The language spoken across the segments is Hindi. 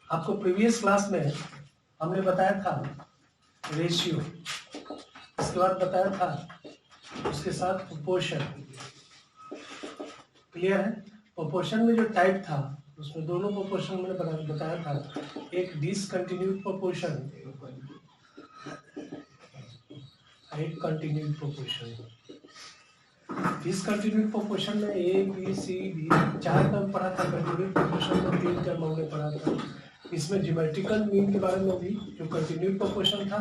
आपको प्रीवियस क्लास में हमने बताया था रेशियो, इसके बाद बताया था उसके साथ प्रोपोर्शन। क्लियर है? प्रोपोर्शन में जो टाइप था उसमें दोनों प्रोपोर्शन मैंने बताया था, एक डिसकंटिन्यूड प्रोपोर्शन, एक कंटिन्यूड प्रोपोर्शन। डिसकंटिन्यूड प्रोपोर्शन में A B C D 4 term पढ़ा था, कंटिन्यूड प्रोपोर्शन में 3 टर्म हमने पढ़ा था। इसमें ज्योमेट्रिकल मीन के बारे में भी, जो कंटिन्यूड प्रोपोर्शन था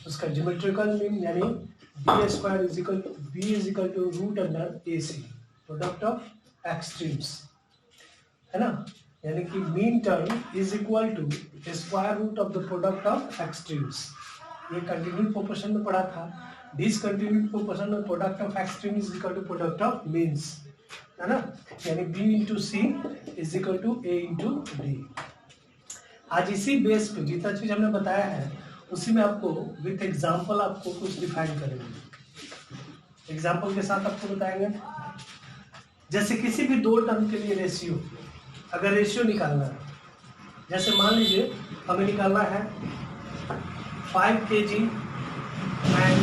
उसका ज्योमेट्रिकल मीन यानी B square is equal to root under A C, product of extremes, है ना, यानी कि mean term is equal to square root of the product of extremes. ये कंटिन्यूड प्रोपोर्शन में पढ़ा था। डिसकंटिन्यूड प्रोपोर्शन में product of extreme is equal to product of means, है ना, यानी b into C is equal to a into D. आज इसी बेस पे जितना चीज हमने बताया है उसी में आपको विथ एग्जांपल आपको कुछ डिफाइन करेंगे। एग्जांपल के साथ आपको बताएंगे, जैसे किसी भी दो टर्म के लिए रेशियो, अगर रेशियो निकालना है, जैसे मान लीजिए हमें निकालना है 5 kg एंड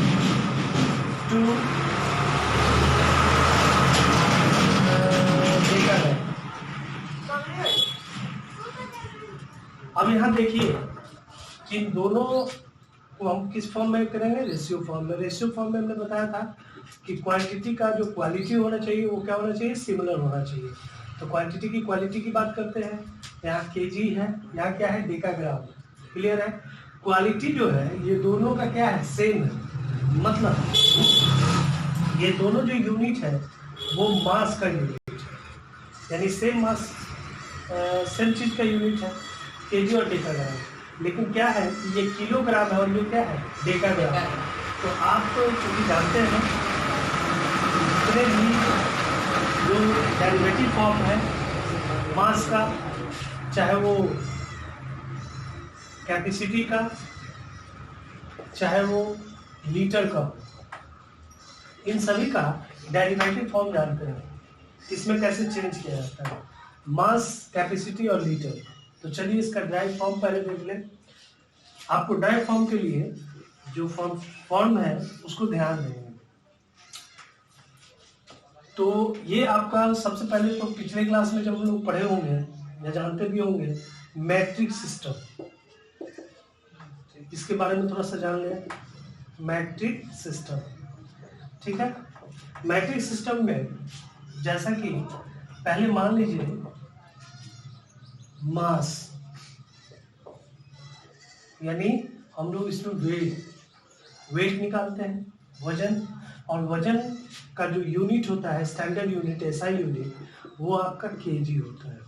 2 डेका है। अब यहाँ देखिए कि इन दोनों को हम किस फॉर्म में करेंगे, रेशियो फॉर्म में। रेशियो फॉर्म में हमने बताया था कि क्वांटिटी का जो क्वालिटी होना चाहिए वो क्या होना चाहिए, सिमिलर होना चाहिए। तो क्वांटिटी की क्वालिटी की बात करते हैं, यहाँ केजी है, यहाँ क्या है, डेकाग्राम। क्लियर है? क्वालिटी जो है ये दोनों का क्या है, सेम है, मतलब ये दोनों जो यूनिट है वो मास का यूनिट है, यानी सेम मास, सेम चीज का यूनिट है, केजी और डेकाग्राम। लेकिन क्या है, ये किलोग्राम है और ये क्या है, डेकाग्राम है। तो आप क्योंकि जानते हैं जितने भी जो डेरिवेटिव फॉर्म है मास का, चाहे वो कैपेसिटी का, चाहे वो लीटर का, इन सभी का डेरिवेटिव फॉर्म जानते हैं, इसमें कैसे चेंज किया जाता है, मास, कैपेसिटी और लीटर। तो चलिए इसका ड्राइव फॉर्म पहले देख लें। आपको ड्राइव फॉर्म के लिए जो फॉर्म है उसको ध्यान देंगे। तो ये आपका सबसे पहले तो पिछले क्लास में जब हम लोग पढ़े होंगे या जानते भी होंगे मैट्रिक सिस्टम, इसके बारे में थोड़ा सा जान लें। मैट्रिक सिस्टम, ठीक है। मैट्रिक सिस्टम में जैसा कि पहले मान लीजिए मास, यानी हम लोग इसमें वेट निकालते हैं, वजन, और वजन का जो यूनिट होता है, स्टैंडर्ड यूनिट, एसआई यूनिट, वो आपका केजी होता है,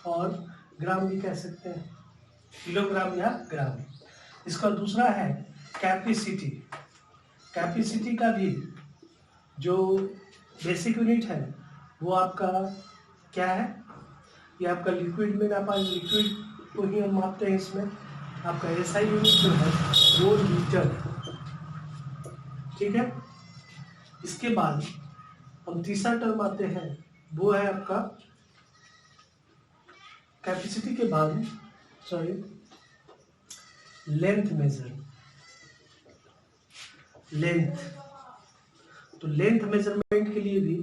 और ग्राम भी कह सकते हैं, किलोग्राम या ग्राम। इसका दूसरा है कैपेसिटी। कैपेसिटी का भी जो बेसिक यूनिट है वो आपका क्या है, ये आपका लिक्विड में नापा, लिक्विड को ही हम मापते हैं। इसमें आपका एसआई यूनिट जो है वो लीटर, ठीक है। इसके बाद हम तीसरा टर्म आते हैं, वो है आपका कैपेसिटी के बाद, सॉरी, लेंथ मेजर, लेंथ। तो लेंथ मेजरमेंट के लिए भी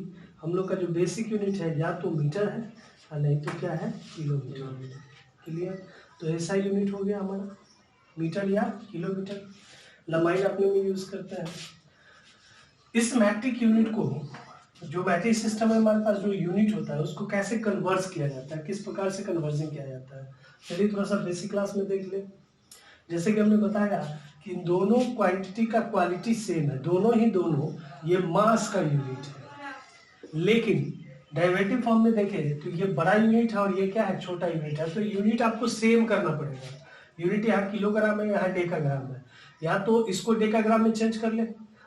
हम लोग का जो बेसिक यूनिट है या तो मीटर है और नहीं तो क्या है, किलोमीटर। क्लियर? तो ऐसा यूनिट हो गया हमारा मीटर या किलोमीटर, लंबाई नापने में यूज करते हैं। इस मैट्रिक यूनिट को, जो मैट्रिक सिस्टम में हमारे पास जो यूनिट होता है उसको कैसे कन्वर्स किया जाता है, किस प्रकार से कन्वर्जन किया जाता है, चलिए थोड़ा सा बेसिक क्लास में देख ले। जैसे कि हमने बताया कि इन दोनों क्वांटिटी का क्वालिटी सेम है, दोनों ये मास का यूनिट है। लेकिन डेरिवेटिव फॉर्म में देखें तो ये बड़ा यूनिट है और ये क्या है, छोटा यूनिट है। तो यूनिट आपको सेम करना पड़ेगा। यूनिट यहाँ किलोग्राम है, यहाँ डेकाग्राम है, या तो इसको डेकाग्राम में चेंज कर ले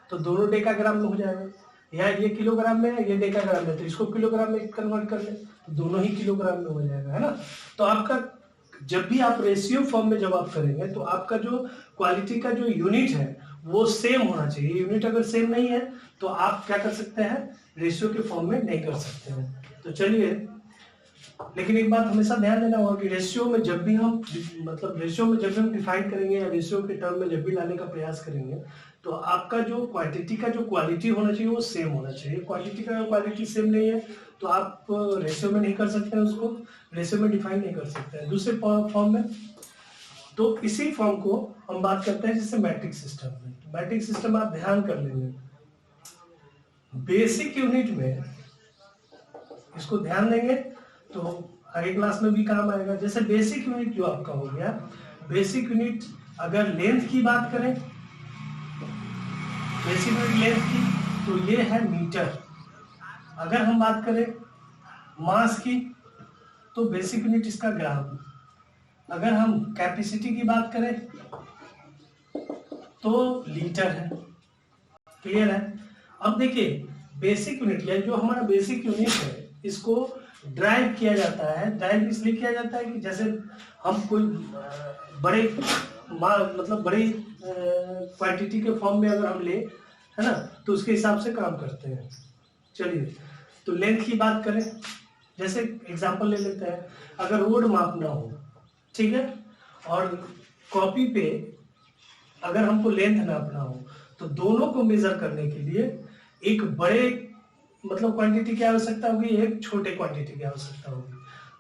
तो दोनों डेकाग्राम में हो जाएगा, यहाँ ये किलोग्राम में है, ये डेकाग्राम में, तो इसको किलोग्राम में कन्वर्ट कर ले तो दोनों ही किलोग्राम में हो जाएगा, है ना। तो आपका जब भी आप रेशियो फॉर्म में जब आप करेंगे तो आपका जो क्वालिटी का जो यूनिट है वो सेम होना चाहिए। यूनिट अगर सेम नहीं है तो आप क्या कर सकते हैं, रेशियो के फॉर्म में नहीं कर सकते हैं। तो चलिए लेकिन एक बात हमेशा ध्यान देना होगा कि रेशियो में जब भी हम डिफाइन करेंगे या रेशियो के टर्म में जब भी लाने का प्रयास करेंगे, तो आपका जो क्वांटिटी का जो क्वालिटी होना चाहिए वो सेम होना चाहिए। क्वांटिटी का क्वालिटी सेम नहीं है तो आप रेशियो में नहीं कर सकते हैं, उसको रेशियो में डिफाइन नहीं कर सकते हैं दूसरे फॉर्म में। तो इसी फॉर्म को हम बात करते हैं जैसे मैट्रिक्स सिस्टम में। मैट्रिक्स सिस्टम आप ध्यान कर लेंगे, बेसिक यूनिट में इसको ध्यान देंगे तो आगे क्लास में भी काम आएगा। जैसे बेसिक यूनिट जो आपका हो गया, बेसिक यूनिट अगर लेंथ की बात करें, बेसिक यूनिट लेंथ की, तो ये है मीटर। अगर हम बात करें मास की तो बेसिक यूनिट इसका ग्राम। अगर हम कैपेसिटी की बात करें तो लीटर है। क्लियर है? अब देखिए बेसिक यूनिट या जो हमारा बेसिक यूनिट है इसको ड्राइव किया जाता है। ड्राइव इसलिए किया जाता है कि जैसे हम कोई बड़े मतलब बड़ी क्वांटिटी के फॉर्म में अगर हम ले, है ना, तो उसके हिसाब से काम करते हैं। चलिए तो लेंथ की बात करें, जैसे एग्जांपल ले लेते हैं। अगर रोड मापना हो, ठीक है, और कॉपी पे अगर हमको लेंथ नापना हो तो दोनों को मेजर करने के लिए एक बड़े मतलब क्वांटिटी की आवश्यकता होगी, एक छोटे क्वांटिटी की आवश्यकता होगी।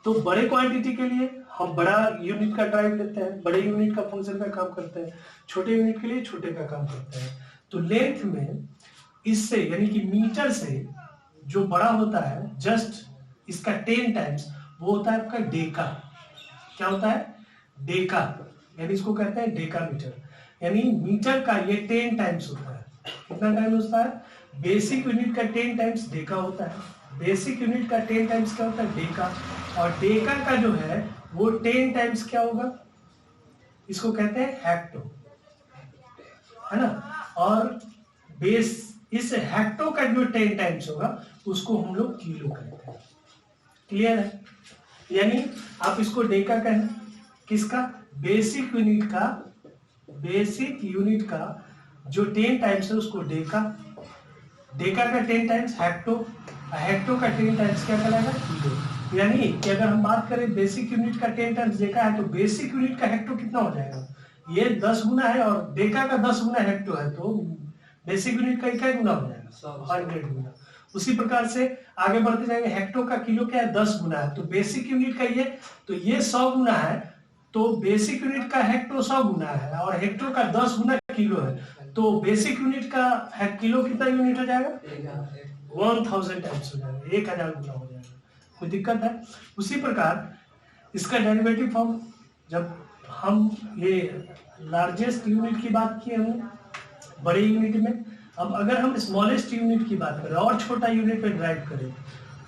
तो बड़े क्वांटिटी के लिए हम बड़ा यूनिट का ड्राइव लेते हैं, बड़े यूनिट का फंक्शन का काम करते हैं। छोटे यूनिट के लिए छोटे का काम करते हैं। तो लेंथ में इससे यानी कि मीटर से जो बड़ा होता है जस्ट इसका 10 टाइम्स, वो होता है आपका डेका। क्या होता है? डेका, यानी इसको कहते हैं डेका मीटर। यानी मीटर का ये 10 टाइम्स होता है। कितना टाइम होता है? बेसिक यूनिट का 10 टाइम्स डेका होता है। बेसिक यूनिट का 10 टाइम्स क्या होता है? डेका। और डेका का जो है वो 10 टाइम्स क्या होगा? इसको कहते हैं हेक्टो, है ना। और इस हेक्टो का जो 10 टाइम्स होगा उसको हम लोग किलो कहते हैं। क्लियर है? यानी आप इसको डेका कहें, किसका? बेसिक यूनिट का जो 10 टाइम्स है उसको डेका। डेका का 10 टाइम्स हेक्टो, हेक्टो का 10 टाइम्स क्या कहलाएगा? किलो। यानी कि अगर हम बात करें बेसिक यूनिट का 10 टाइम्स डेका है तो बेसिक यूनिट का हेक्टो कितना हो जाएगा? ये 10 गुना है और डेका का 10 गुना हेक्टो है, तो बेसिक यूनिट का क्या गुना हो जाएगा? 100 गुना। उसी प्रकार से आगे बढ़ते जाएंगे। हेक्टो का किलो क्या है? 10 गुना है। तो बेसिक यूनिट का ये 100 गुना है, तो बेसिक यूनिट का हेक्टो 100 गुना है और हेक्टो का 10 गुना किलो है, तो बेसिक यूनिट का किलो कितना यूनिट हो जाएगा? 1000 टाइम्स हो जाएगा, 1000 गुना हो जाएगा। कोई दिक्कत है? उसी प्रकार इसका डेरिवेटिव फॉर्म, जब हम ये लार्जेस्ट यूनिट की बात की हमने बड़े यूनिट में, अब अगर हम स्मॉलेस्ट यूनिट की बात करें और छोटा यूनिट पे ड्राइव करें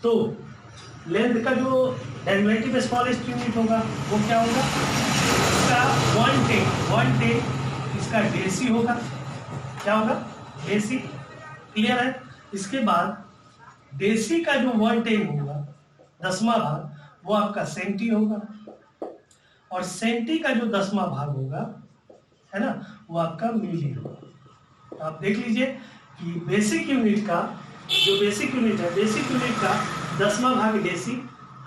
तो लेंथ का जो डेरिवेटिव स्मॉलेस्ट यूनिट होगा वो क्या होगा? इसका 1/10 इसका डेसी होगा। क्या होगा? डेसी। क्लियर है? इसके बाद डेसी का जो 1/10 होगा, 10वां भाग, वो आपका सेंटी होगा। और सेंटी का जो 10वां भाग होगा, है ना, वो आपका मिली होगा। आप देख लीजिए कि बेसिक यूनिट का जो बेसिक यूनिट है, बेसिक यूनिट का 10वां भाग डेसी,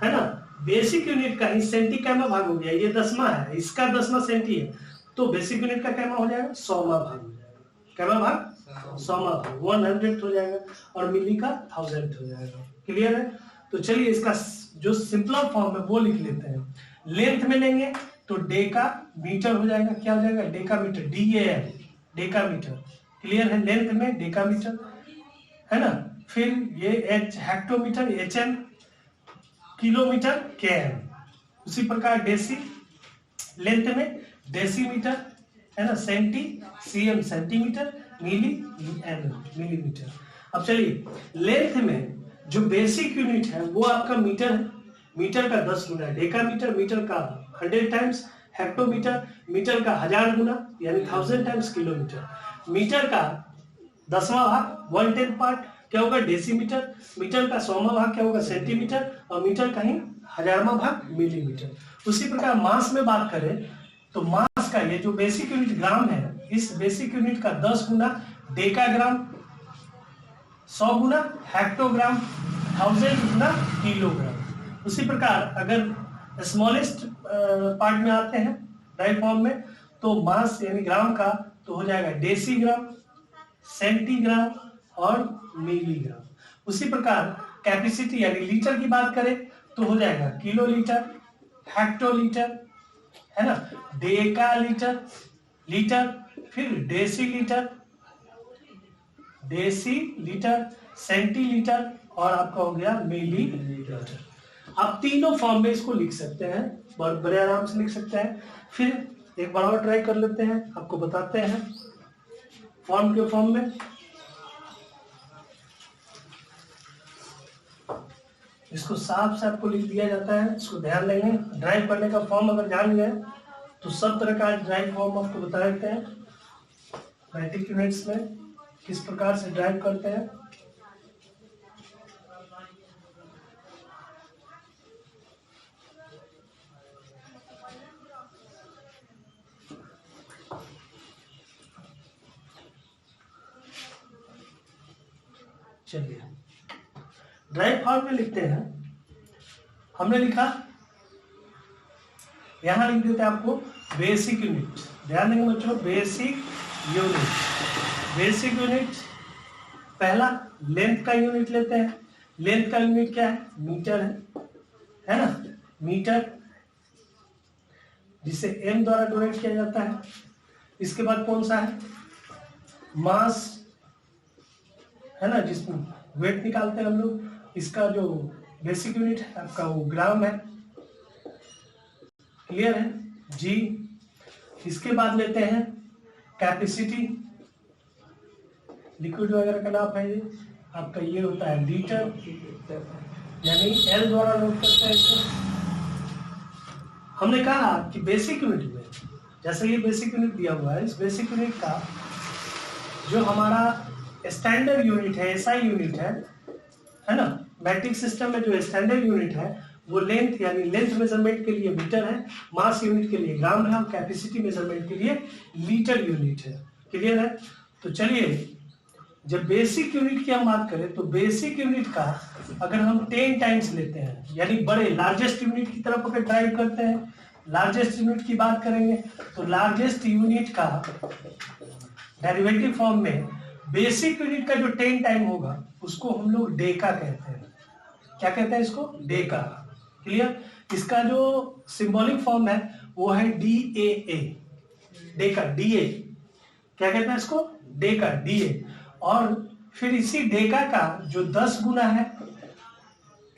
है ना। बेसिक यूनिट का इस सेंटी कैमा भाग हो गया, ये 10वां है, इसका 10वां सेंटी है, तो बेसिक यूनिट का कैमा हो जाएगा? 100वां भाग हो जाएगा। कैमा भाग? 100वां भाग, 100 हो जाएगा और मिली का 1000 हो जाएगा। क्लियर है? तो चलिए इसका जो सिंपलर फॉर्म है वो लिख लेते हैं। लेंथ में लेंगे तो डेका मीटर हो जाएगा। क्या हो जाएगा? Deca metre, DAM, deca metre. Clear है? लेंथ में डेका मीटर, है ना। फिर ये हेक्टोमीटर HM, किलोमीटर KM। उसी प्रकार डेसी, लेंथ में डेसीमीटर, है ना, सेंटी CM सेंटीमीटर, मिली MM मिलीमीटर। अब चलिए लेंथ में जो बेसिक यूनिट है वो आपका मीटर है। मीटर का 10 गुना है डेका मीटर, मीटर का 100 टाइम्स हेक्टोमीटर, मीटर का 1000 गुना यानी 1000 टाइम्स किलोमीटर। मीटर का 10वां भाग 1/10 पार्ट क्या होगा? डेसीमीटर। मीटर का 100वां भाग क्या होगा? सेंटीमीटर। और मीटर का ही 1000वां भाग मिलीमीटर। उसी प्रकार मास में बात करें तो मास का ये जो बेसिक यूनिट ग्राम है, इस बेसिक यूनिट का 10 गुना डेकाग्राम, 100 गुना हेक्टोग्राम, 1000 गुना किलोग्राम। उसी प्रकार अगर स्मॉलेस्ट पार्ट में आते हैं ड्राई फॉर्म में, तो मास यानी ग्राम का तो हो जाएगा डेसीग्राम, सेंटीग्राम और मिलीग्राम। उसी प्रकार कैपेसिटी यानी लीटर की बात करें तो हो जाएगा किलोलीटर, हेक्टोलीटर, है ना, डेका लीटर, लीटर, फिर डेसीलीटर, डेसीलीटर, सेंटीलीटर और आपका हो गया मिलीलीटर। आप तीनों फॉर्म में इसको लिख सकते हैं, बहुत बड़े आराम से लिख सकते हैं। फिर एक बार और ट्राई कर लेते हैं, आपको बताते हैं फॉर्म के फॉर्म में। इसको साफ से आपको लिख दिया जाता है, इसको ध्यान देंगे। ड्राइव करने का फॉर्म अगर जान गए तो सब तरह का ड्राइव फॉर्म आपको बता देते हैं मैट्रिक यूनिट्स में किस प्रकार से ड्राइव करते हैं। चलिए ड्राइव फॉर्म में लिखते हैं। हमने लिखा, यहां लिख देते हैं आपको बेसिक यूनिट। ध्यान देंगे बच्चों, बेसिक यूनिट। बेसिक यूनिट पहला लेंथ का यूनिट लेते हैं। लेंथ का यूनिट क्या है? मीटर है ना, मीटर, जिसे m द्वारा डोनेट किया जाता है। इसके बाद कौन सा है? मास, है ना, जिसमें वेट निकालते हैं हम लोग। इसका जो बेसिक यूनिट है आपका वो ग्राम है। क्लियर है जी। इसके बाद लेते हैं कैपेसिटी, लिक्विड वगैरह का नाप है ये आपका, ये होता है लीटर, यानी एल द्वारा नोट करते हैं इसको। हमने कहा कि बेसिक यूनिट में, जैसे ये बेसिक यूनिट दिया हुआ है, इस बेसिक यूनिट का जो हमारा स्टैंडर्ड यूनिट है, एसआई यूनिट है ना, मैट्रिक सिस्टम में जो स्टैंडर्ड यूनिट है वो लेंथ यानी लेंथ मेजरमेंट के लिए मीटर है, मास यूनिट के लिए ग्राम है और कैपेसिटी मेजरमेंट के लिए लीटर यूनिट है। क्लियर है? तो चलिए, जब बेसिक यूनिट की हम बात करें तो बेसिक यूनिट का अगर हम 10 टाइम्स लेते हैं, यानी बड़े लार्जेस्ट यूनिट की तरफ अगर ड्राइव करते हैं, लार्जेस्ट यूनिट की बात करेंगे तो लार्जेस्ट यूनिट का डेरिवेटिव फॉर्म में बेसिक यूनिट का जो 10 टाइम होगा उसको हम लोग डेका कहते हैं। क्या कहते हैं इसको? डेका। क्लियर? इसका जो सिंबॉलिक फॉर्म है वो है DAA, डेका, DA। क्या कहते हैं इसको? डेका, DA। और फिर इसी डेका का जो 10 गुना है,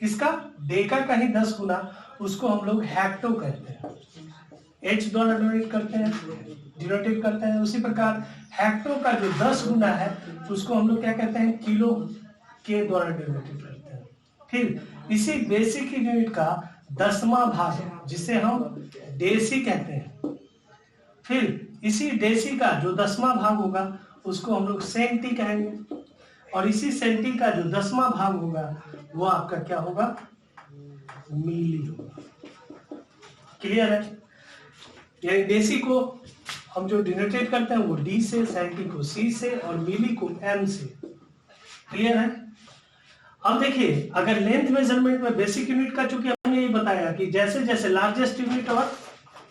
किसका? डेका का ही 10 गुना, उसको हम लोग हेक्टो कहते हैं। H द्वारा डोनेट करते हैं, डिनोटेट करते हैं। उसी प्रकार हेक्टो का जो 10 गुना है उसको हम लोग क्या कहते हैं? किलो के द्वारा डिनोटेट करते हैं। फिर इसी बेसिक यूनिट का 10वां भाग जिसे हम डेसी कहते हैं, फिर इसी डेसी का जो 10वां भाग होगा उसको हम लोग सेंटी कहेंगे, और इसी सेंटी का जो 10वां भाग होगा वो आपका क्या होगा? मिली होगा। क्लियर है? यानी डेसी को हम जो डिनोटेट करते हैं वो D से, सेंटी को C से और मिली को M से। क्लियर है? अब देखिए, अगर लेंथ मेजरमेंट में बेसिक यूनिट का, चूंकि हमने ये बताया कि जैसे जैसे लार्जेस्ट यूनिट और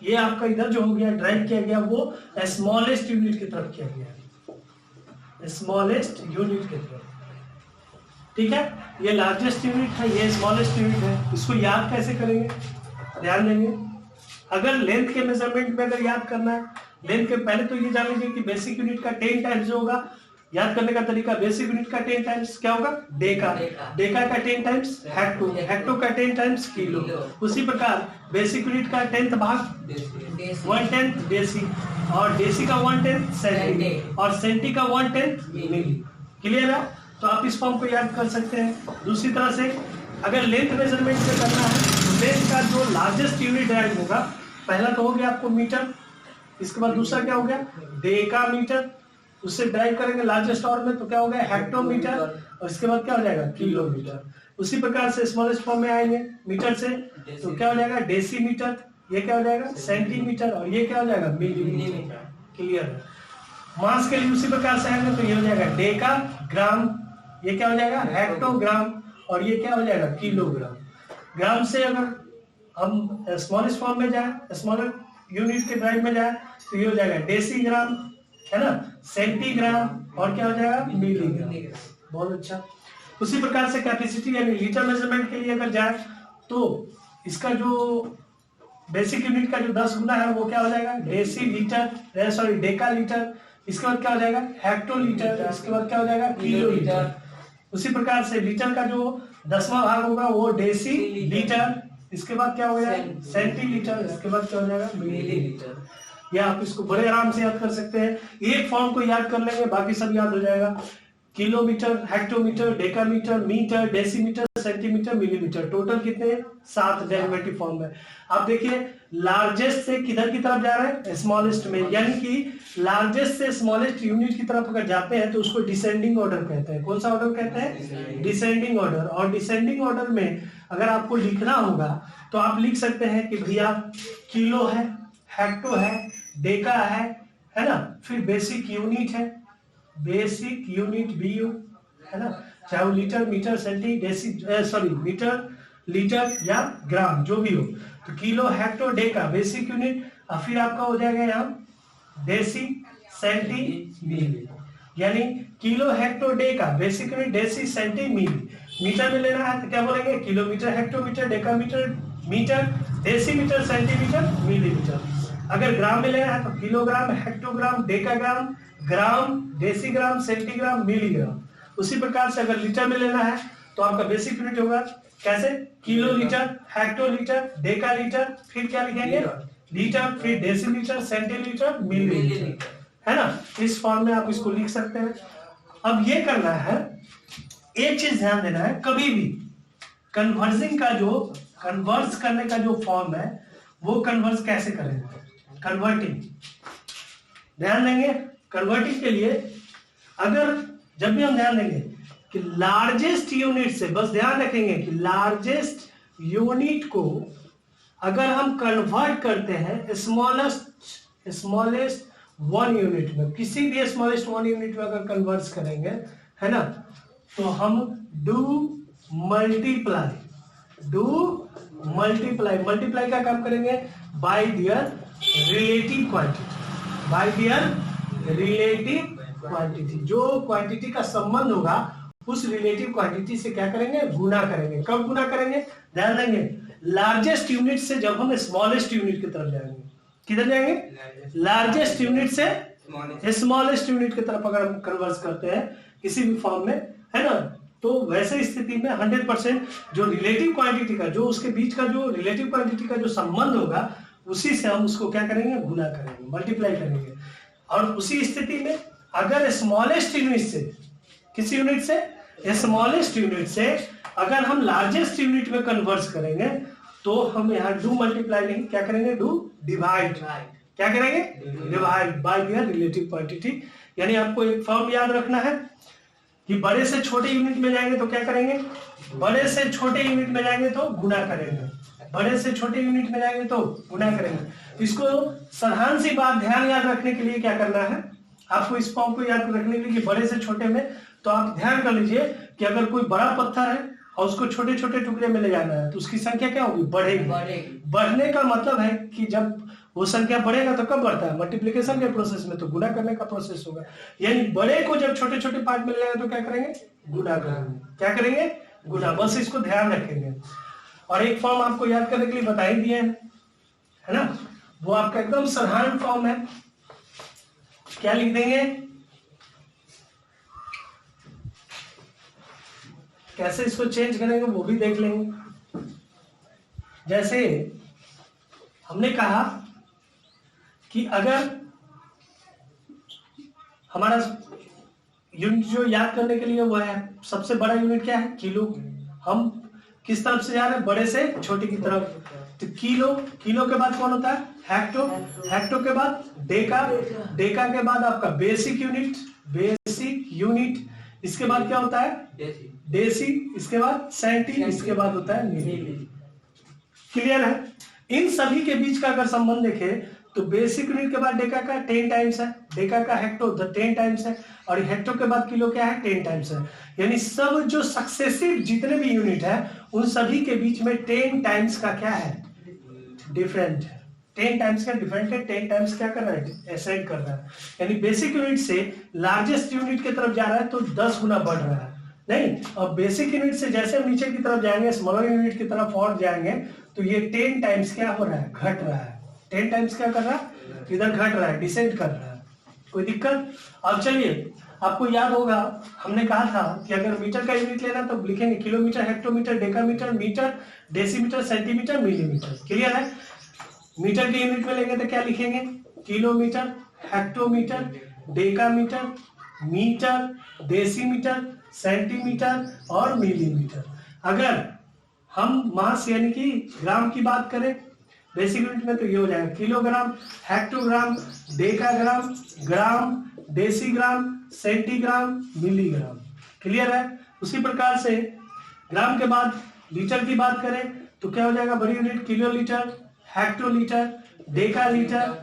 ये आपका इधर जो हो गया ड्राइव किया गया वो स्मॉलेस्ट यूनिट की तरफ किया गया, स्मॉलेस्ट यूनिट की तरफ। ठीक है, ये लार्जेस्ट यूनिट है, ये स्मॉलेस्ट यूनिट है। इसको याद कैसे करेंगे? ध्यान देंगे, अगर लेंथ के मेजरमेंट में अगर याद करना है, लेंथ के पहले तो ये जान लीजिए कि बेसिक यूनिट का 10 टाइम्स जो होगा, याद करने का तरीका, बेसिक यूनिट का 10 टाइम्स क्या होगा? डेका, डेका का 10 टाइम्स हेक्टो, हेक्टो का 10 टाइम्स किलो। उसी प्रकार बेसिक यूनिट का 10th भाग 1/10 डेसी, और डेसी का 1/10 सेंटी, और सेंटी का 1/10 मिली। क्लियर है? तो आप इस फॉर्म को याद कर सकते हैं। दूसरी तरह से अगर लेंथ मेजरमेंट में करना है तो लेंथ का जो लार्जेस्ट यूनिट ड्राइव होगा, पहला तो हो गया आपको मीटर, इसके बाद दूसरा क्या हो गया? डेका मीटर, उससे ड्राइव करेंगे लार्जेस्ट और में तो क्या हो गया? हेक्टोमीटर, और इसके बाद क्या हो जाएगा? किलोमीटर। उसी प्रकार से स्मॉलेस्ट फॉर्म में आएंगे मीटर से तो क्या हो जाएगा? डेसीमीटर, ये क्या हो जाएगा? सेंटीमीटर, और ये क्या हो जाएगा? मिलीमीटर। क्लियर है? मास के लिए उसी प्रकार से आएंगे तो ये हो जाएगा डेका ग्राम, ये क्या हो जाएगा? हेक्टोग्राम, और ये क्या हो जाएगा? किलोग्राम। ग्राम से अगर हम स्मॉलेस्ट फॉर्म में जाए, स्मॉलर यूनिट के ड्राइव में जाए तो ये हो जाएगा डेसीग्राम, है ना, सेंटीग्राम और क्या हो जाएगा मिलीग्राम। बहुत अच्छा। उसी प्रकार से कैपेसिटी यानी लीटर मेजरमेंट के लिए अगर जाए तो इसका जो बेसिक यूनिट का जो 10 गुना है वो क्या हो जाएगा deci litre, sorry deca litre. इसके बाद क्या हो जाएगा हेक्टोलीटर, इसके बाद क्या हो जाएगा किलोलीटर। उसी प्रकार से लीटर का जो 10वां भाग होगा वो डेसी लीटर, इसके बाद क्या हो जाएगा सेंटीलीटर, इसके बाद क्या हो जाएगा मिलीलीटर। या आप इसको बड़े आराम से याद कर सकते हैं, एक फॉर्म को याद कर लेंगे बाकी सब याद हो जाएगा। Kilometre, hectometre, decametre, metre, decimetre, centimetre, millimetre, total कितने 7 डेरिवेटिव फॉर्म है। आप देखिए लार्जेस्ट से किधर की तरफ जा रहे हैं स्मॉलेस्ट में, यानी कि लार्जेस्ट से स्मॉलेस्ट यूनिट की तरफ अगर जाते हैं तो उसको डिसेंडिंग ऑर्डर कहते हैं। कौन सा ऑर्डर कहते हैं डिसेंडिंग ऑर्डर। और डिसेंडिंग ऑर्डर में अगर आपको लिखना होगा तो आप लिख सकते हैं कि भैया किलो है, हेक्टो है, डेका है ना, फिर बेसिक यूनिट है, बेसिक यूनिट BU, है ना, चाहे वो litre, metre, centi, deci, sorry metre, litre या ग्राम जो भी हो। तो kilo, hecto, deca basic unit, और फिर आपका हो जाएगा यहाँ डेसी, सेंटी, मिली। यानी kilo, hecto, deca basic unit, deci, centi, milli. Metre में लेना है तो क्या बोलेंगे kilometre, hectometre, decametre, metre, decimetre, centimetre, millimetre. अगर ग्राम में लेना है तो kilogram, hectogram, decagram, gram, decigram, centigram, milligram. उसी प्रकार से अगर लीटर में लेना है तो आपका बेसिक यूनिट होगा कैसे किलोलीटर, हेक्टोलीटर, डेकालीटर, फिर क्या लिखेंगे लीटर, फिर डेसीलीटर, सेंटीलीटर, मिलीलीटर, है ना। इस फॉर्म में आप इसको लिख सकते हैं। अब ये करना है, एक चीज ध्यान देना है, कभी भी कन्वर्जिंग का जो कन्वर्स करने का जो फॉर्म है वो कन्वर्स कैसे करेंगे कन्वर्टिंग, ध्यान देंगे। कन्वर्टिंग के लिए अगर जब भी हम ध्यान देंगे कि लार्जेस्ट यूनिट से, बस ध्यान रखेंगे कि लार्जेस्ट यूनिट को अगर हम कन्वर्ट करते हैं स्मॉलेस्ट 1 यूनिट में, किसी भी स्मॉलेस्ट 1 यूनिट में अगर कन्वर्ट करेंगे, है ना, तो हम डू मल्टीप्लाई का काम करेंगे bye their relative quantity, bye their relative quantity. जो क्वांटिटी का संबंध होगा उस रिलेटिव क्वांटिटी से क्या करेंगे गुना करेंगे। कब गुना करेंगे ध्यान देंगे, लार्जेस्ट यूनिट से जब हम स्मॉलेस्ट यूनिट की तरफ जाएंगे। किधर जाएंगे लार्जेस्ट यूनिट से स्मॉलेस्ट यूनिट की तरफ अगर हम कन्वर्ट करते हैं किसी भी फॉर्म में, है ना, तो वैसे स्थिति में 100% जो रिलेटिव क्वांटिटी का, जो उसके बीच का जो रिलेटिव क्वांटिटी का जो संबंध होगा उसी से हम उसको क्या करेंगे गुना करेंगे, मल्टीप्लाई करेंगे। और उसी स्थिति में अगर स्मॉलेस्ट यूनिट से, किसी यूनिट से स्मॉलेस्ट यूनिट से अगर हम लार्जेस्ट यूनिट में कन्वर्ट करेंगे तो हम यहाँ डू मल्टीप्लाई नहीं, क्या करेंगे डू डिवाइड। क्या करेंगे divide by their relative quantity. यानी आपको एक फॉर्म याद रखना है कि बड़े से छोटे यूनिट में जाएंगे तो क्या करेंगे, बड़े से छोटे यूनिट में जाएंगे तो गुना करेंगे, बड़े से छोटे यूनिट में जाएंगे तो गुना करेंगे। इसको साधारण सी बात ध्यान याद रखने के लिए क्या करना है आपको, इस फॉर्म को याद रखने के लिए कि बड़े से छोटे में, तो आप ध्यान कर लीजिए कि अगर कोई बड़ा पत्थर है और उसको छोटे छोटे टुकड़े में ले जाना है तो उसकी संख्या क्या होगी बढ़ेगी। बढ़ने का मतलब है कि जब वो संख्या बढ़ेगा तो कब बढ़ता है मल्टीप्लिकेशन के प्रोसेस में, तो गुना करने का प्रोसेस होगा। यानी बड़े को जब छोटे छोटे पार्ट में ले जाएंगे तो क्या करेंगे गुना करेंगे। क्या करेंगे गुना, बस इसको ध्यान रखेंगे। और एक फॉर्म आपको याद करने के लिए बता ही दिए है ना, वो आपका एकदम साधारण फॉर्म है। क्या लिख देंगे, कैसे इसको चेंज करेंगे वो भी देख लेंगे। जैसे हमने कहा कि अगर हमारा यूनिट जो याद करने के लिए वो है, सबसे बड़ा यूनिट क्या है किलो, हम किस तरफ से जा रहे हैं बड़े से छोटे की तरफ, तो किलो, किलो के बाद कौन होता है हेक्टो, हेक्टो के बाद डेका, डेका के बाद आपका बेसिक यूनिट, बेसिक यूनिट, इसके बाद क्या होता है डेसी, इसके बाद सेंटी, इसके बाद होता है मिली। क्लियर है। इन सभी के बीच का अगर संबंध देखें तो बेसिक यूनिट के बाद डेका का 10 टाइम्स है, डेका का हेक्टो 10 टाइम्स है, और हेक्टो के बाद किलो क्या है 10 टाइम्स है। यानी सब जो सक्सेसिव जितने भी यूनिट है उन सभी के बीच में 10 टाइम्स का क्या है डिफरेंट है। 10 टाइम्स का डिफरेंट है, 10 टाइम्स क्या कर रहा है असेंड कर रहा है। यानी बेसिक यूनिट से लार्जेस्ट यूनिट की तरफ जा रहा है तो 10 गुना बढ़ रहा है नहीं, और बेसिक यूनिट से जैसे हम नीचे की तरफ जाएंगे स्मॉलर यूनिट की तरफ और जाएंगे तो ये 10 टाइम्स क्या हो रहा है घट रहा है। 10 टाइम्स क्या कर रहा है इधर घट रहा है, डिसेंड कर रहा है। कोई दिक्कत? अब चलिए आपको याद होगा हमने कहा था कि अगर मीटर का यूनिट लेना तो लिखेंगे kilometre, hectometre, decametre, metre, decimetre, centimetre, millimetre. Clear है? मीटर के यूनिट में लेंगे तो क्या लिखेंगे kilometre, hectometre, decametre, metre, decimetre, centimetre और मिलीमीटर। अगर हम मास यानी कि ग्राम की बात करें बेसिक यूनिट में तो ये हो जाएगा kilogram, hectogram, decagram, gram, decigram, centigram, milligram. Clear है? उसी प्रकार से ग्राम के बाद लीटर की बात करें तो क्या हो जाएगा बड़ी unit kilolitre, hectolitre, decalitre,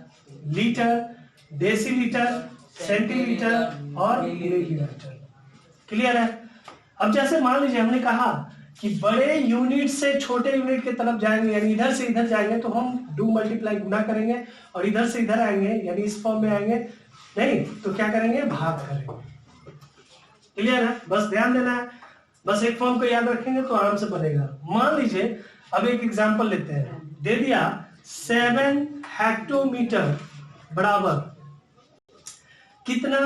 litre, decilitre, centimetre और मिलीलीटर। क्लियर है? अब जैसे मान लीजिए हमने कहा कि बड़े यूनिट से छोटे यूनिट की तरफ जाएंगे यानी इधर से इधर जाएंगे तो हम डू मल्टीप्लाई गुना करेंगे, और इधर से इधर आएंगे यानी इस फॉर्म में आएंगे नहीं तो क्या करेंगे भाग करेंगे। क्लियर है? बस ध्यान देना है, बस एक फॉर्म को याद रखेंगे तो आराम से बनेगा। मान लीजिए अब एक एग्जांपल लेते हैं, दे दिया 7 हेक्टोमीटर बराबर कितना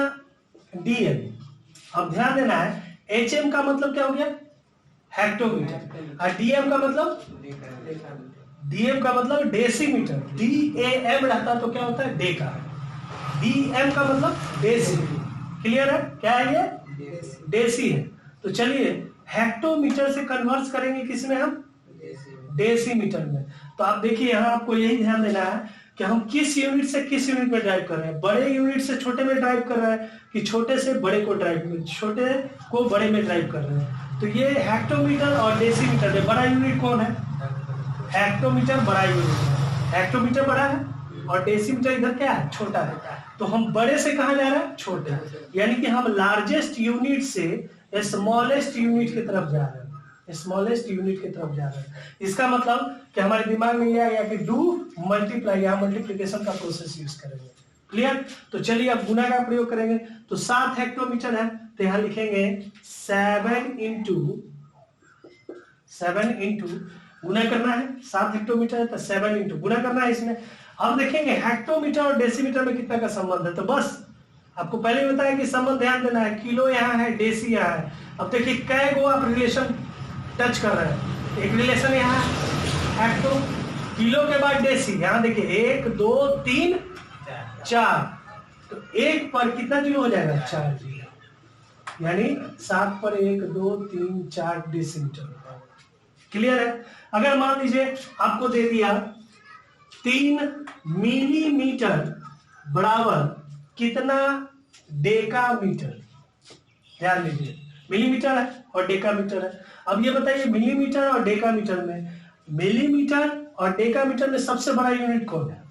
डीएम। अब ध्यान देना है एचएम का मतलब क्या हो गया हेक्टोमीटर, और डीएम का मतलब डेसीमीटर। डीएएम रहता तो क्या होता है डेका, डीएम का मतलब डेसी। क्लियर है? क्या है ये डेसी है। तो चलिए हेक्टोमीटर से कन्वर्ट करेंगे किसमें हम डेसीमीटर में। तो आप देखिए यहाँ आपको यही ध्यान देना है कि हम किस यूनिट से किस यूनिट में ड्राइव कर रहे हैं। बड़े यूनिट से छोटे में ड्राइव कर रहे हैं कि छोटे से बड़े को छोटे को बड़े में ड्राइव कर रहे हैं। तो ये हेक्टोमीटर और डेसीमीटर में बड़ा यूनिट कौन है हेक्टोमीटर बड़ा यूनिट है, हेक्टोमीटर बड़ा है और डेसीमीटर इधर क्या है छोटा है। तो हम बड़े से कहाँ जा रहे हैं छोटे, यानी कि हम लार्जेस्ट यूनिट से स्मॉलेस्ट यूनिट की तरफ जा रहे हैं, स्मॉलेस्ट यूनिट की तरफ जा रहे हैं। इसका मतलब कि हमारे दिमाग में यह आ गया कि डू मल्टीप्लाई, यहाँ मल्टीप्लिकेशन का प्रोसेस यूज करेंगे। क्लियर? तो चलिए अब गुना का प्रयोग करेंगे। तो 7 हेक्टोमीटर है तो यहाँ लिखेंगे 7 इंटू गुना करना है, 7 हेक्टोमीटर है तो 7 इंटू गुना करना है इसमें। अब देखेंगे हेक्टोमीटर और डेसीमीटर में कितना का संबंध है। तो बस आपको पहले ही बताया कि संबंध ध्यान देना है, किलो यहाँ है डेसी यहाँ है। अब देखिए कै गो आप रिलेशन टच कर रहे हैं। एक रिलेशन यहाँ हेक्टो, किलो के बाद डेसी, यहाँ देखिए 1 2 3 4, तो 1 पर कितना जीरो हो जाएगा 4 जीरो, यानी 7 पर 1 2 3 4 डेसीमीटर। क्लियर है? अगर मान लीजिए आपको दे दिया 3 मिलीमीटर बराबर कितना डेकामीटर। ध्यान दीजिए मिलीमीटर है और डेकामीटर है। अब ये बताइए मिलीमीटर और डेकामीटर में, मिलीमीटर और डेकामीटर में सबसे बड़ा यूनिट कौन है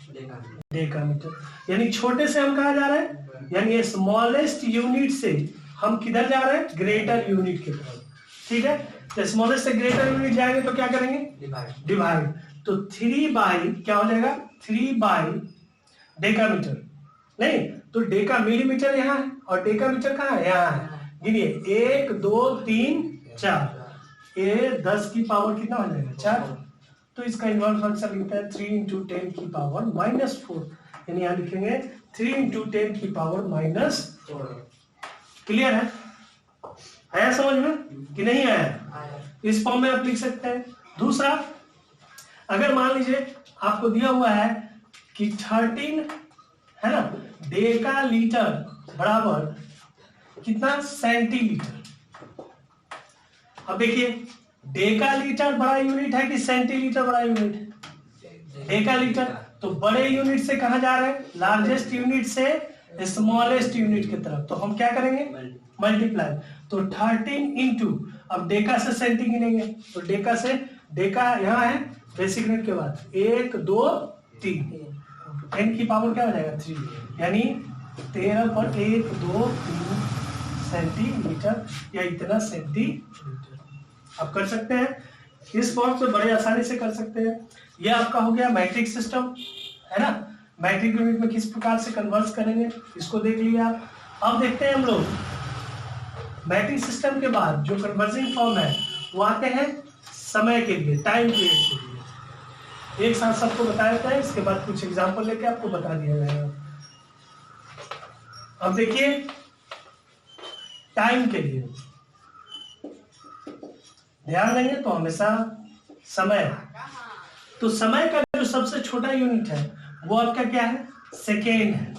डेकामीटर। यानी छोटे से हम कहाँ जा रहे हैं, यानी स्मॉलेस्ट यूनिट से हम किधर जा रहे हैं ग्रेटर यूनिट की तरफ। ठीक है? तो स्मॉलेस्ट से ग्रेटर यूनिट जाएंगे तो क्या करेंगे डिवाइड। तो 3 बाई क्या हो जाएगा 3 बाई डेकामीटर, नहीं तो डेका मिलीमीटर यहाँ है और डेकामीटर कहाँ है यहाँ है। गिनिए 1 2 3 4, ये 10 की पावर कितना हो जाएगा 4। तो इसका इन्वर्स फंक्शन लिखता है 3 इंटू 10 की पावर -4, यानी यहाँ लिखेंगे 3 इंटू 10 की पावर -4। क्लियर है? आया समझ में कि नहीं आया? इस फॉर्म में आप लिख सकते हैं। दूसरा, अगर मान लीजिए आपको दिया हुआ है कि 13 है ना डेका लीटर बराबर कितना सेंटीलीटर। अब देखिए डेका लीटर बड़ा यूनिट है कि सेंटीलीटर बड़ा यूनिट है डेका लीटर। तो बड़े यूनिट से कहां जा रहे हैं लार्जेस्ट यूनिट से स्मॉलेस्ट यूनिट की तरफ। तो हम क्या करेंगे मल्टीप्लाई। तो 13 इंटू, अब डेका से सेंटी गिनेंगे तो डेका से, डेका यहाँ है बेसिक यूनिट के बाद 1 2 3, 10 की पावर क्या हो जाएगा 3, यानी 13 पर 1 2 3 सेंटीमीटर या इतना सेंटीमीटर आप कर सकते हैं। इस फॉर्म से बड़े आसानी से कर सकते हैं। यह आपका हो गया मैट्रिक सिस्टम, है ना। मैट्रिक यूनिट में किस प्रकार से कन्वर्ट करेंगे इसको देख लिया। अब देखते हैं हम लोग मैट्रिक सिस्टम के बाद जो कन्वर्जिंग फॉर्म है वो आते हैं समय के लिए, टाइम पीरियड के लिए। एक साथ सबको बता देते हैं, इसके बाद कुछ एग्जांपल लेके आपको बता दिया जाएगा। अब देखिए टाइम के लिए ध्यान देंगे तो हमेशा समय, तो समय का जो सबसे छोटा यूनिट है वो आपका क्या है, सेकेंड है।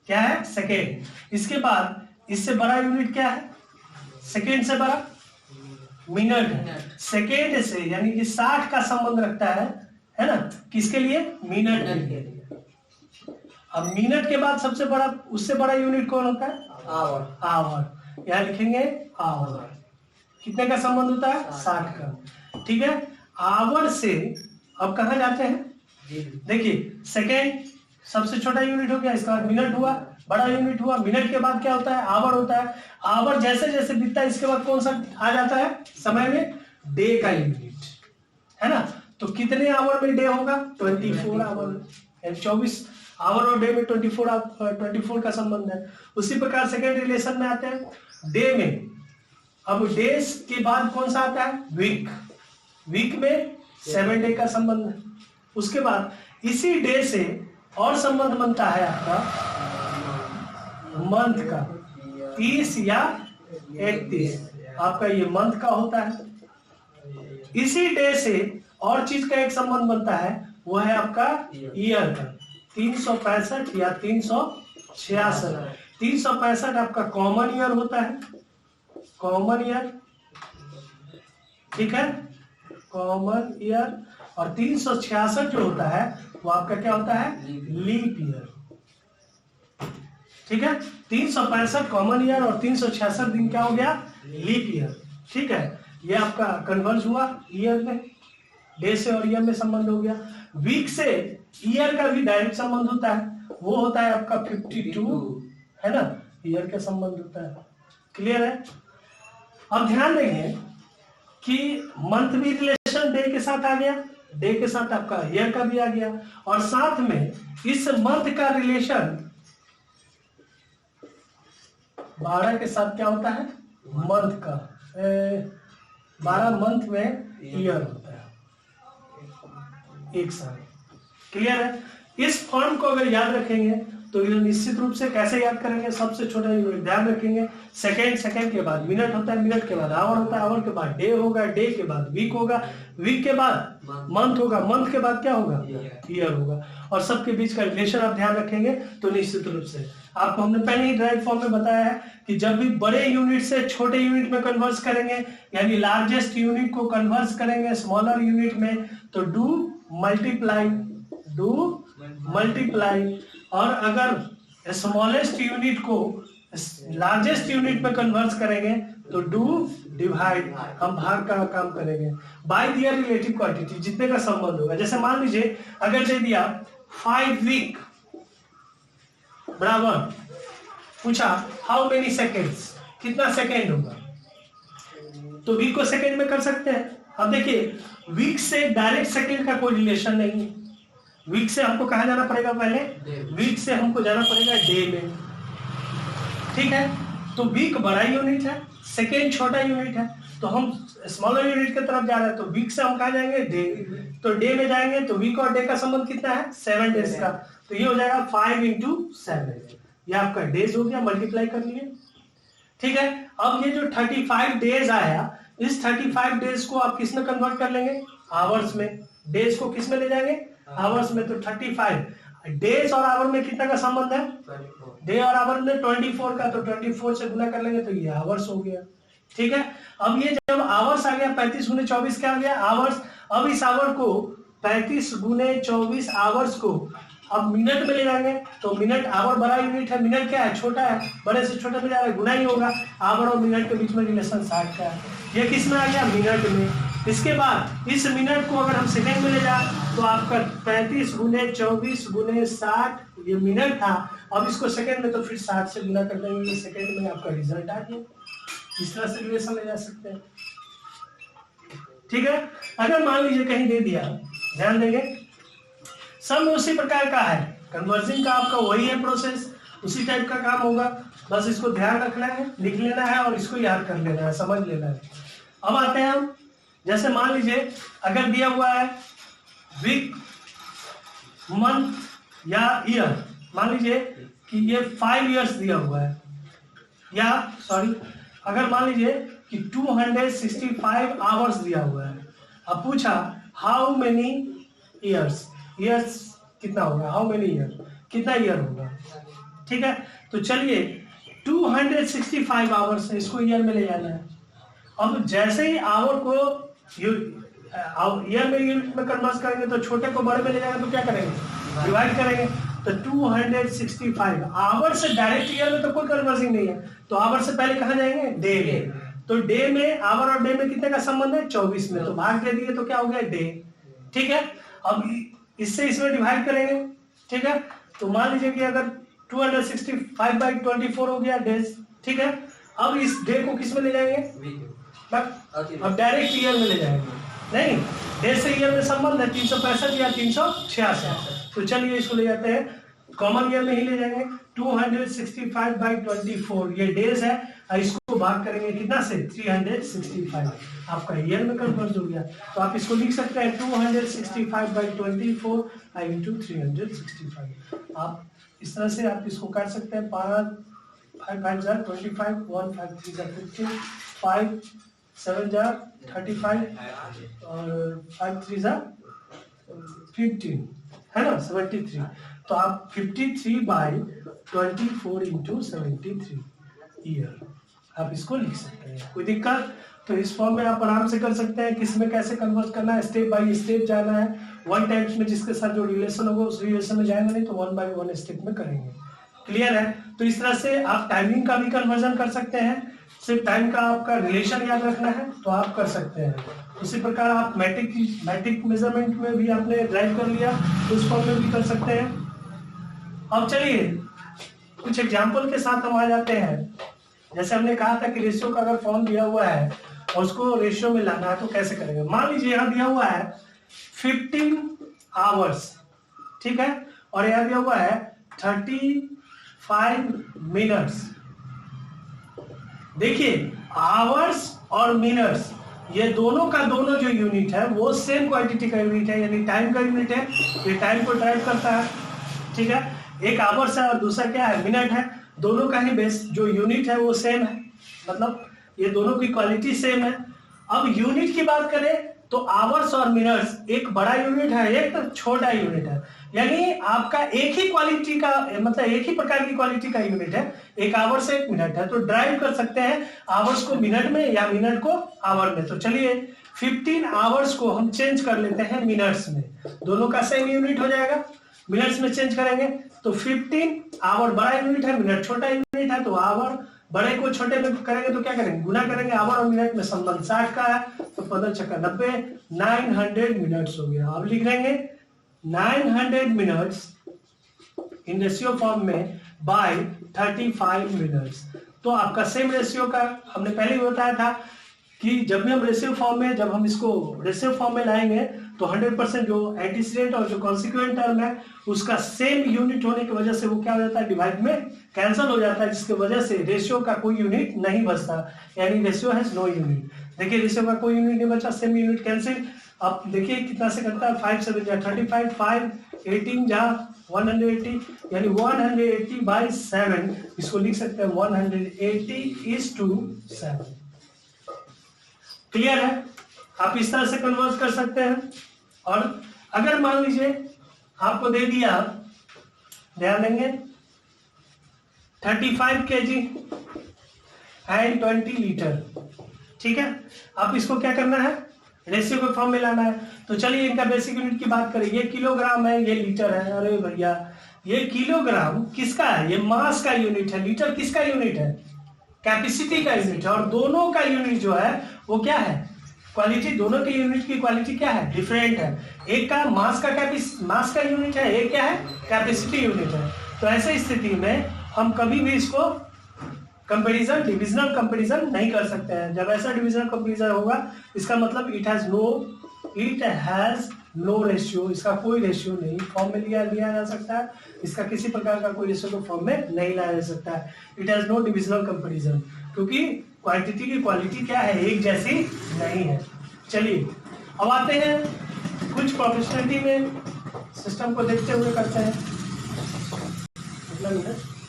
क्या है, सेकेंड। इसके बाद इससे बड़ा यूनिट क्या है, सेकेंड से बड़ा मिनट है। सेकेंड से यानी कि 60 का संबंध रखता है ना, किसके लिए, मिनट के लिए। अब मिनट के बाद सबसे बड़ा, उससे बड़ा यूनिट कौन होता है, आवर। आवर, यहां लिखेंगे आवर। कितने का संबंध होता है, 60 का। ठीक है, आवर से अब कहां जाते हैं, देखिए सेकेंड सबसे छोटा यूनिट हो गया, इसका बाद मिनट हुआ, बड़ा यूनिट हुआ। मिनट के बाद क्या होता है, आवर होता है। आवर जैसे जैसे बीतता है इसके बाद कौन सा आ जाता है समय में, डे का यूनिट, है ना। तो कितने आवर में डे होगा, 24 आवर। 24 आवर और डे में 24 का संबंध है। उसी प्रकार सेकेंड रिलेशन में आते हैं डे में। अब डेज के बाद कौन सा आता है, वीक। वीक में 7 डे का संबंध है। उसके बाद इसी डे से और संबंध बनता है आपका मंथ का, 30 या 31 आपका ये मंथ का होता है। इसी डे से और चीज का एक संबंध बनता है, वो है आपका ईयर का, 365 या 366। 365 आपका कॉमन ईयर होता है, कॉमन ईयर, ठीक है, कॉमन ईयर। और 366 जो होता है वो आपका क्या होता है, लीप ईयर। ठीक है, 365 कॉमन ईयर और 366 दिन क्या हो गया, लीप ईयर। ठीक है, ये आपका कन्वर्ज हुआ ईयर में, डे से और ईयर में संबंध हो गया। वीक से ईयर का भी डायरेक्ट संबंध होता है, वो होता है आपका 52, है ना, ईयर का संबंध होता है। क्लियर है। अब ध्यान देंगे कि मंथ भी रिलेशन डे के साथ आ गया, डे के साथ आपका ईयर का भी आ गया, और साथ में इस मंथ का रिलेशन 12 के साथ क्या होता है, मंथ का। 12 मंथ में ईयर होता है, एक साल। क्लियर है। इस फॉर्म को अगर याद रखेंगे तो निश्चित रूप से कैसे याद करेंगे, सबसे छोटा यूनिट ध्यान रखेंगे, सेकेंड, सेकेंड के बाद मिनट होता है, मिनट के बाद आवर होता है, आवर के बाद डे होगा, डे के बाद वीक होगा, वीक के बाद मंथ होगा, मंथ के बाद क्या होगा, ईयर होगा। और सबके बीच का रिलेशन आप ध्यान रखेंगे तो निश्चित रूप से आपको हमने पहले ही ड्राइव फॉर्म में बताया है कि जब भी बड़े यूनिट से छोटे यूनिट में कन्वर्ट करेंगे, यानी लार्जेस्ट यूनिट को कन्वर्ट करेंगे स्मॉलर यूनिट में, तो डू मल्टीप्लाई। और अगर स्मॉलेस्ट यूनिट को लार्जेस्ट यूनिट में कन्वर्ट करेंगे तो डू डिवाइड, हम भाग का काम करेंगे बाय दियर रिलेटिव क्वांटिटी, जितने का संबंध होगा। जैसे मान लीजिए अगर दे दिया 5 वीक बराबर, पूछा हाउ मेनी सेकेंड्स, कितना सेकेंड होगा, तो वीक को सेकेंड में कर सकते हैं। अब देखिए वीक से डायरेक्ट सेकेंड का कोई रिलेशन नहीं है, वीक से हमको कहाँ जाना पड़ेगा, पहले वीक से हमको जाना पड़ेगा डे में। ठीक है, तो वीक बड़ा यूनिट है, सेकेंड छोटा यूनिट है, तो हम स्मॉलर यूनिट की तरफ जा रहे हैं, तो वीक से हम कहाँ जाएंगे, डे। तो डे में जाएंगे तो वीक और डे का संबंध कितना है, 7 डेज का, तो ये हो जाएगा 5 × 7, ये आपका डेज हो गया, मल्टीप्लाई कर लिए। ठीक है, अब ये जो 35 डेज आया, इस 35 डेज को आप किस में कन्वर्ट कर लेंगे, आवर्स में। डेज को किस में ले जाएंगे, आवर्स में। तो 35 डेज और आवर में कितना का संबंध है, डे और आवर में 24 का, तो 24 से गुना कर लेंगे तो ये आवर्स हो गया। ठीक है, अब ये जब आवर्स आ गया, 35 × 24 क्या आ गया, आवर्स। अब इस आवर को 35 × 24 आवर्स को अब मिनट में ले जाएंगे, तो मिनट, आवर बड़ा यूनिट है, मिनट क्या है, छोटा है, बड़े से छोटे में जा रहा है, गुना ही होगा। आवर और मिनट के बीच में रिलेशन 60 का है, ये किस में आ गया, मिनट में। इसके बाद इस मिनट को अगर हम सेकेंड में ले जाए तो आपका 35 गुने 24 गुने 60 ये मिनट था। अब इसको सेकंड में तो फिर 60 से गुना कर देंगे, ये सेकंड में आपका रिजल्ट आ गया। इस तरह से रिलेशन ले जा सकते हैं। ठीक है, अगर मान लीजिए कहीं दे दिया, ध्यान देंगे, सब उसी प्रकार का है, कन्वर्जन का आपका वही है प्रोसेस, उसी टाइप का काम होगा, बस इसको ध्यान रखना है, लिख लेना है और इसको याद कर लेना है, समझ लेना है। अब आते हैं हम, जैसे मान लीजिए अगर दिया हुआ है वीक, मंथ या ईयर, मान लीजिए कि ये 5 इयर्स दिया हुआ है, या सॉरी अगर मान लीजिए कि 265 आवर्स दिया हुआ है। अब पूछा हाउ मेनी ईयर्स, ईयर्स कितना होगा, हाउ मेनी ईयर, कितना ईयर होगा। ठीक है, तो चलिए 265 आवर्स है, इसको ईयर में ले जाना है। अब जैसे ही आवर को ईयर में यूनिट में कन्वर्ट करेंगे तो छोटे को बड़े में ले जाएंगे तो क्या करेंगे, डिवाइड करेंगे। तो 265 आवर से डायरेक्ट ईयर में तो कोई कन्वर्जन नहीं है, तो आवर से पहले कहाँ जाएंगे, डे में। तो डे में, आवर और डे में कितने का संबंध है, 24 में, तो भाग दे दिए तो क्या हो गया, डे। ठीक है, अब इससे इसमें डिवाइड करेंगे। ठीक है, तो मान लीजिए कि अगर 265/24 हो गया डेज। ठीक है, अब इस डे को किस में ले जाएंगे, अब डायरेक्ट ईयर में ले जाएंगे, नहीं डे से ईयर में संबंध है 365 या 366। तो चलिए इसको ले जाते हैं, कॉमन ईयर में ही ले जाएंगे। 265/24 ये डेज है, इसको भाग करेंगे कितना से, 365, आपका ईयर में कन्वर्ट हो गया। तो आप इसको लिख सकते हैं 265/24 into 365। आप इस तरह से आप इसको कर सकते हैं, 5 5 25, 1 5 3 15, 5 7 35 और 5 3 15, है ना, 73। तो आप 53/24 into 73 ईयर आप इसको लिख सकते हैं। कोई दिक्कत, तो इस फॉर्म में आप आराम से कर सकते हैं। किस में कैसे कन्वर्ट करना है, स्टेप बाय स्टेप जाना है। वन टाइम्स में जिसके साथ जो रिलेशन होगा उस रिलेशन में जाएंगे, नहीं तो 1 by 1 स्टेप में करेंगे। क्लियर है, तो इस तरह से आप टाइमिंग का भी कन्वर्जन कर सकते हैं। सिर्फ टाइम का आपका रिलेशन याद रखना है तो आप कर सकते हैं। उसी प्रकार आप मैट्रिक मेजरमेंट में भी आपने ड्राइव कर लिया तो उस फॉर्म में भी कर सकते हैं। अब चलिए कुछ एग्जाम्पल के साथ हम आ जाते हैं। जैसे हमने कहा था कि रेशियो का अगर फॉर्म दिया हुआ है और उसको रेशियो में लाना है तो कैसे करेंगे। मान लीजिए यहाँ दिया हुआ है 15 आवर्स, ठीक है, और यहाँ दिया हुआ है 35 मिनट्स। देखिए आवर्स और मिनट्स ये दोनों का दोनों जो यूनिट है वो सेम क्वांटिटी का यूनिट है, यानी टाइम का यूनिट है। ये टाइम को ड्राइव करता है, ठीक है। एक आवर्स है और दूसरा क्या है, मिनट है। दोनों का ही बेस जो यूनिट है वो सेम है, मतलब ये दोनों की क्वालिटी सेम है। अब यूनिट की बात करें तो आवर्स और मिनट्स एक बड़ा यूनिट है, एक छोटा यूनिट है, यानी आपका एक ही क्वालिटी का, मतलब एक ही प्रकार की क्वालिटी का यूनिट है। एक आवर्स एक मिनट है, तो ड्राइव कर सकते हैं आवर्स को मिनट में या मिनट को आवर में। तो चलिए 15 आवर्स को हम चेंज कर लेते हैं मिनट्स में, दोनों का सेम यूनिट हो जाएगा। मिनट्स में चेंज करेंगे तो 15 आवर बड़ा यूनिट है, मिनट छोटा यूनिट है, तो आवर बड़े को छोटे में करेंगे तो क्या करेंगे, गुना करेंगे। आवर और मिनट में संबंध 60 का है तो 15 छक्का 90, 900 मिनट्स हो गया। अब लिख लेंगे 900 मिनट्स इन रेशियो फॉर्म में बाय 35 मिनट्स। तो आपका सेम रेशियो का हमने पहले ही बताया था कि जब भी हम रेशियो फॉर्म में, जब हम इसको रेशियो फॉर्म में लाएंगे तो 100% जो एंटीसीडेंट और जो कॉन्सिक्वेंट टर्म है उसका सेम यूनिट होने की वजह से वो क्या हो जाता है, डिवाइड में कैंसिल हो जाता है, जिसकी वजह से रेशियो का कोई यूनिट नहीं बचता, यानी रेशियो हैज नो यूनिट। देखिए रेशियो का कोई यूनिट नहीं बचा, सेम यूनिट कैंसिल। आप देखिए कितना से करता है, 5 7 जा 35, 5 18 जा 180, यानी 180/7 इसको लिख सकते हैं 180:7। क्लियर है, आप इस तरह से कन्वर्ट कर सकते हैं। और अगर मान लीजिए आपको दे दिया, ध्यान देंगे 35 kg एंड 20 लीटर, ठीक है। आप इसको क्या करना है, रेशियो के फॉर्म में लाना है। तो चलिए इनका बेसिक यूनिट की बात करें, ये किलोग्राम है, ये लीटर है। अरे भैया ये किलोग्राम किसका है, ये मास का यूनिट है। लीटर किसका यूनिट है, कैपेसिटी का यूनिट है। और दोनों का यूनिट जो है वो क्या है, क्वालिटी, दोनों के यूनिट की क्वालिटी क्या है, डिफरेंट है। एक का मास का यूनिट है, एक क्या है, कैपेसिटी यूनिट है। तो ऐसे स्थिति में हम कभी भी इसको कंपैरिजन, डिविजनल कंपैरिजन नहीं कर सकते हैं। जब ऐसा डिविजनल कंपैरिजन होगा, इसका मतलब इट हैज नो रेशियो, इसका कोई रेशियो नहीं फॉर्म में लिया जा सकता है, इसका किसी प्रकार का कोई रेशियो को फॉर्म में नहीं लाया जा सकता है। It has no divisional comparison, क्योंकि क्वांटिटी की क्वालिटी क्या है, एक जैसी नहीं है। चलिए अब आते हैं कुछ प्रोफेशनलिटी में सिस्टम को देखते हुए करते हैं। कितना मिनट